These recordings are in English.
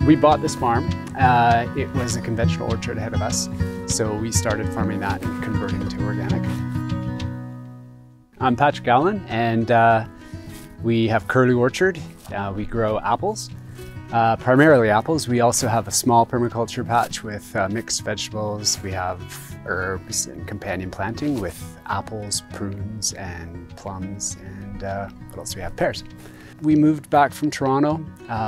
We bought this farm. It was a conventional orchard ahead of us, so we started farming that and converting to organic. I'm Patrick Allen, and we have Curlew Orchard. We grow apples, primarily apples. We also have a small permaculture patch with mixed vegetables. We have herbs and companion planting with apples, prunes, and plums, and what else do we have? Pears. We moved back from Toronto.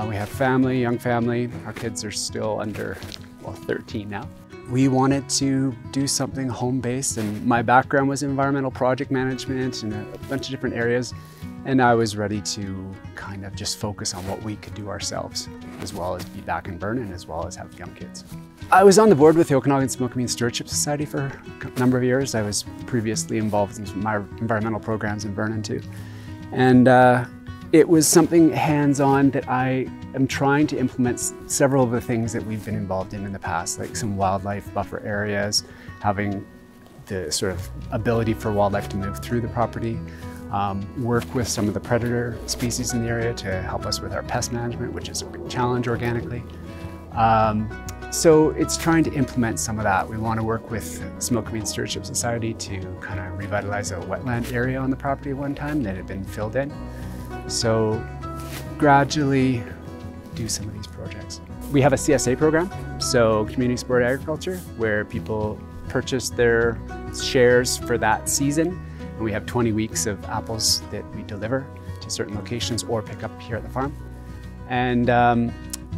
We have family, young family. Our kids are still under, well, 13 now. We wanted to do something home-based, and my background was environmental project management in a bunch of different areas, and I was ready to kind of just focus on what we could do ourselves, as well as be back in Vernon, as well as have young kids. I was on the board with the Okanagan Smoke-Mean Stewardship Society for a number of years. I was previously involved in my environmental programs in Vernon too. And it was something hands-on that I am trying to implement several of the things that we've been involved in the past, like some wildlife buffer areas, having the sort of ability for wildlife to move through the property, work with some of the predator species in the area to help us with our pest management, which is a big challenge organically. So it's trying to implement some of that. We want to work with Smoke-Mean Stewardship Society to kind of revitalize a wetland area on the property at one time that had been filled in. So gradually do some of these projects. We have a CSA program, so community supported agriculture, where people purchase their shares for that season. And we have 20 weeks of apples that we deliver to certain locations or pick up here at the farm. And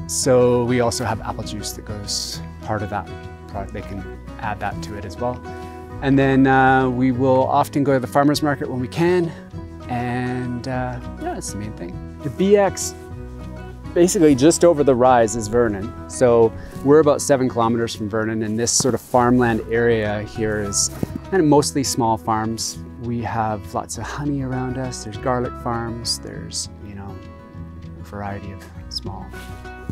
so we also have apple juice that goes part of that product. They can add that to it as well. And then we will often go to the farmer's market when we can. And yeah, that's the main thing. The BX, basically just over the rise is Vernon. So we're about 7 kilometers from Vernon, and this sort of farmland area here is kind of mostly small farms. We have lots of honey around us. There's garlic farms. There's, you know, a variety of small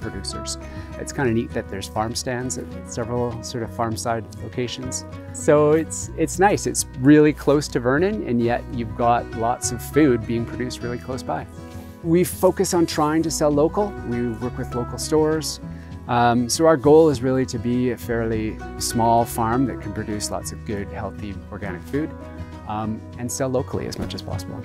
producers. It's kind of neat that there's farm stands at several sort of farm side locations. So it's nice. It's really close to Vernon, and yet you've got lots of food being produced really close by. We focus on trying to sell local. We work with local stores. So our goal is really to be a fairly small farm that can produce lots of good, healthy, organic food and sell locally as much as possible.